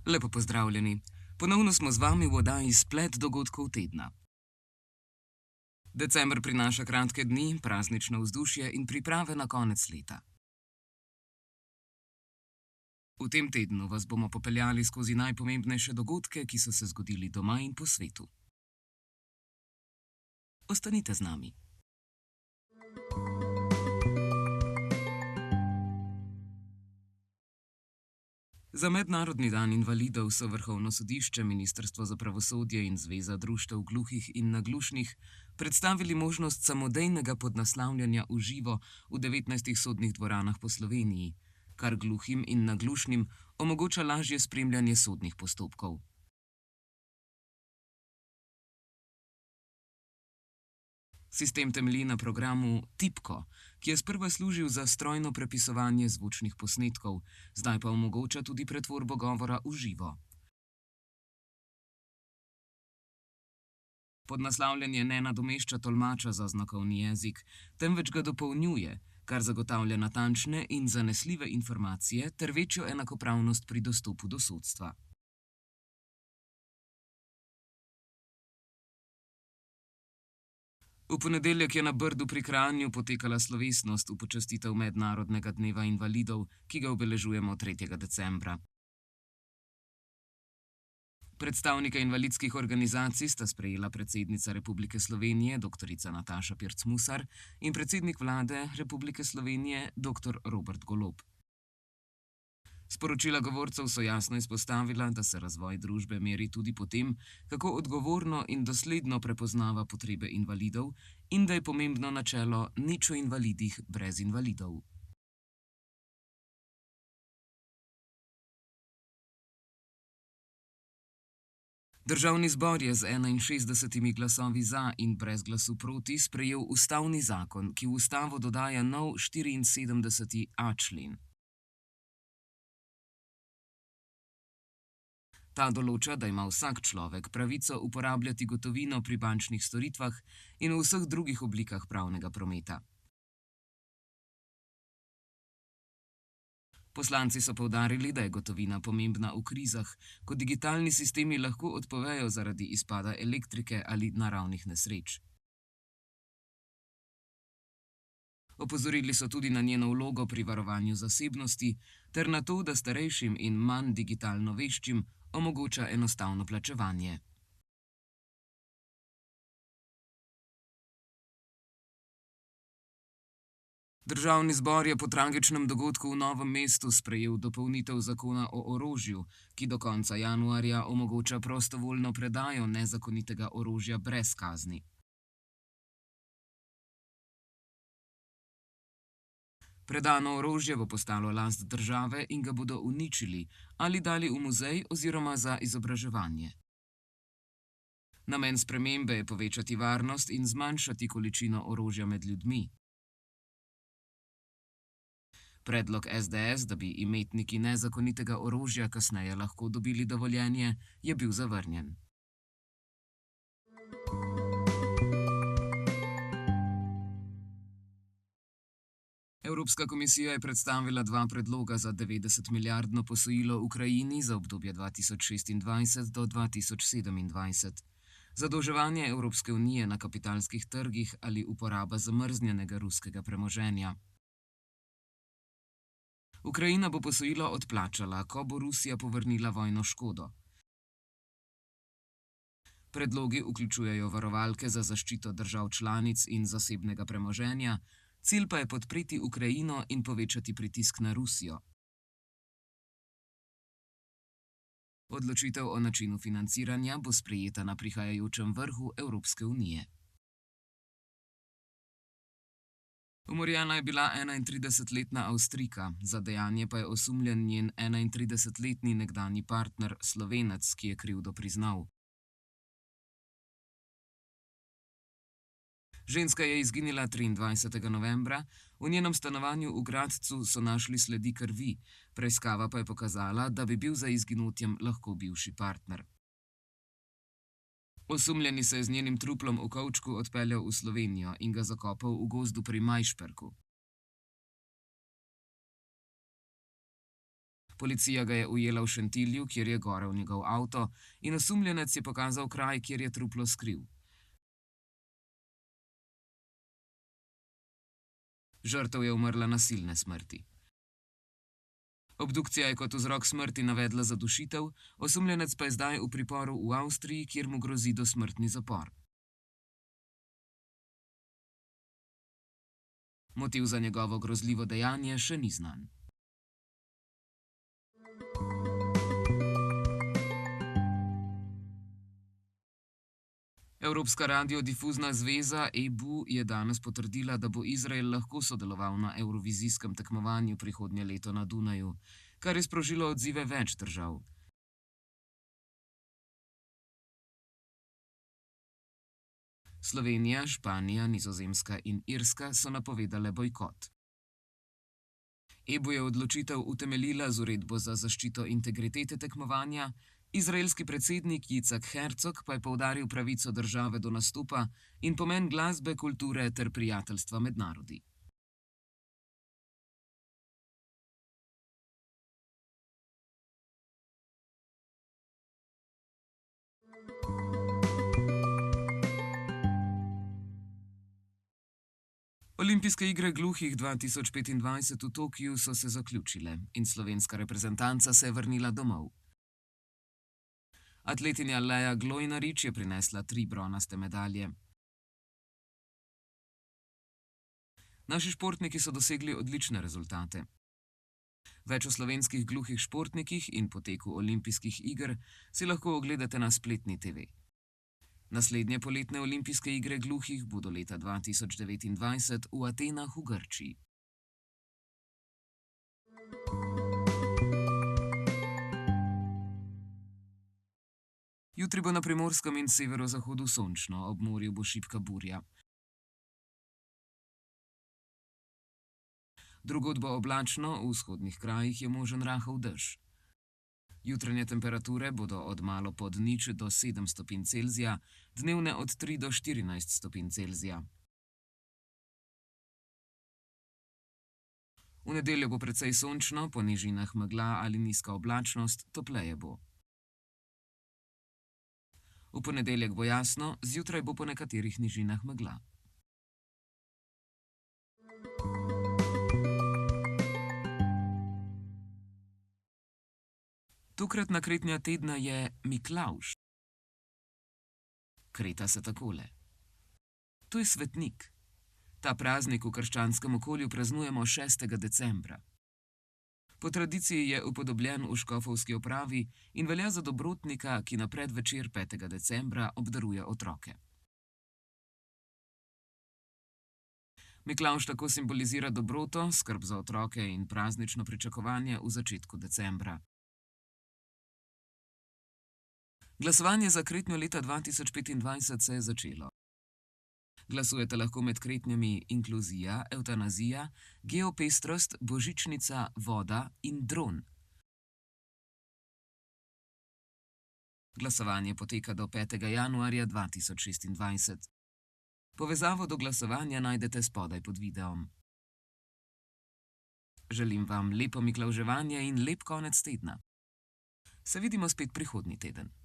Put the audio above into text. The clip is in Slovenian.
Lepo pozdravljeni. Ponovno smo z vami v oddaji Splet dogodkov tedna. December prinaša kratke dni, praznično vzdušje in priprave na konec leta. V tem tednu vas bomo popeljali skozi najpomembnejše dogodke, ki so se zgodili doma in po svetu. Ostanite z nami. Za Mednarodni dan invalidov so Vrhovno sodišče, Ministrstvo za pravosodje in Zveza društev gluhih in naglušnih predstavili možnost samodejnega podnaslavljanja v živo v 19 sodnih dvoranah po Sloveniji, kar gluhim in naglušnim omogoča lažje spremljanje sodnih postopkov. Sistem temelji na programu Tipko, ki je sprva služil za strojno prepisovanje zvočnih posnetkov, zdaj pa omogoča tudi pretvorbo govora v živo. Podnaslavljanje ne nadomešča tolmača za znakovni jezik, temveč ga dopolnjuje, kar zagotavlja natančne in zanesljive informacije ter večjo enakopravnost pri dostopu do sodstva. V ponedeljek je na Brdu pri Kranju potekala slovesnost v počastitev Mednarodnega dneva invalidov, ki ga obeležujemo 3. decembra. Predstavnika invalidskih organizacij sta sprejela predsednica Republike Slovenije dr. Nataša Pirc Musar in predsednik vlade Republike Slovenije dr. Robert Golob. Sporočila govorcev so jasno izpostavila, da se razvoj družbe meri tudi po tem, kako odgovorno in dosledno prepoznava potrebe invalidov in da je pomembno načelo nič o invalidih brez invalidov. Državni zbor je z 61 glasovi za in brez glasu proti sprejel ustavni zakon, ki v ustavo dodaja nov 74.a člen. Ta določa, da ima vsak človek pravico uporabljati gotovino pri bančnih storitvah in v vseh drugih oblikah pravnega prometa. Poslanci so poudarili, da je gotovina pomembna v krizah, ko digitalni sistemi lahko odpovejo zaradi izpada elektrike ali naravnih nesreč. Opozorili so tudi na njeno vlogo pri varovanju zasebnosti ter na to, da starejšim in manj digitalno veščim omogoča enostavno plačevanje. Državni zbor je po tragičnem dogodku v Novem mestu sprejel dopolnitev zakona o orožju, ki do konca januarja omogoča prostovoljno predajo nezakonitega orožja brez kazni. Predano orožje bo postalo last države in ga bodo uničili ali dali v muzej oziroma za izobraževanje. Namen spremembe je povečati varnost in zmanjšati količino orožja med ljudmi. Predlog SDS, da bi imetniki nezakonitega orožja kasneje lahko dobili dovoljenje, je bil zavrnjen. Evropska komisija je predstavila dva predloga za 90-milijardno posojilo Ukrajini za obdobje 2026 do 2027. Zadolževanje Evropske unije na kapitalskih trgih ali uporaba zamrznjenega ruskega premoženja. Ukrajina bo posojilo odplačala, ko bo Rusija povrnila vojno škodo. Predlogi vključujejo varovalke za zaščito držav članic in zasebnega premoženja, cilj pa je podpreti Ukrajino in povečati pritisk na Rusijo. Odločitev o načinu financiranja bo sprejeta na prihajajočem vrhu Evropske unije. Umorjena je bila 31-letna Avstrijka, za dejanje pa je osumljen njen 31-letni nekdanji partner, Slovenec, ki je krivdo priznal. Ženska je izginila 23. novembra, v njenem stanovanju v Gradcu so našli sledi krvi, preiskava pa je pokazala, da bi bil za izginotjem lahko bivši partner. Osumljeni se je z njenim truplom v kovčku odpeljal v Slovenijo in ga zakopal v gozdu pri Majšperku. Policija ga je ujela v Šentilju, kjer je gorel njegov avto, in osumljenec je pokazal kraj, kjer je truplo skril. Žrtev je umrla nasilne smrti. Obdukcija je kot vzrok smrti navedla zadušitev, osumljenec pa je zdaj v priporu v Avstriji, kjer mu grozi dosmrtni zapor. Motiv za njegovo grozljivo dejanje še ni znan. Evropska radiodifuzna zveza EBU je danes potrdila, da bo Izrael lahko sodeloval na evrovizijskem tekmovanju prihodnje leto na Dunaju, kar je sprožilo odzive več držav. Slovenija, Španija, Nizozemska in Irska so napovedale bojkot. EBU je odločitev utemeljila z uredbo za zaščito integritete tekmovanja, izraelski predsednik Jicak Herzog pa je poudaril pravico države do nastopa in pomen glasbe, kulture ter prijateljstva med narodi. Olimpijske igre gluhih 2025 v Tokiu so se zaključile in slovenska reprezentanca se je vrnila domov. Atletinja Leja Glojnarič je prinesla 3 bronaste medalje. Naši športniki so dosegli odlične rezultate. Več o slovenskih gluhih športnikih in poteku olimpijskih iger si lahko ogledate na spletni TV. Naslednje poletne olimpijske igre gluhih bodo leta 2029 v Atenah v Grčiji. Jutri bo na Primorskem in severozahodu sončno, ob morju bo šibka burja. Drugod bo oblačno, v vzhodnih krajih je možen rahel dež. Jutranje temperature bodo od malo pod 0 do 7 stopinj Celzija, dnevne od 3 do 14 stopinj Celzija. V nedeljo bo precej sončno, po nižinah megla ali nizka oblačnost, topleje bo. V ponedeljek bo jasno, zjutraj bo po nekaterih nižinah megla. Tokratna kretnja tedna je Miklavž. Kreta se takole. To je svetnik. Ta praznik v krščanskem okolju praznujemo 6. decembra. Po tradiciji je upodobljen v škofovski opravi in velja za dobrotnika, ki na predvečer 5. decembra obdaruje otroke. Miklavž tako simbolizira dobroto, skrb za otroke in praznično pričakovanje v začetku decembra. Glasovanje za kretnjo leta 2025 se je začelo. Glasujete lahko med kretnjami inkluzija, evtanazija, geopestrost, božičnica, voda in dron. Glasovanje poteka do 5. januarja 2026. Povezavo do glasovanja najdete spodaj pod videom. Želim vam lepo miklavževanje in lep konec tedna. Se vidimo spet prihodnji teden.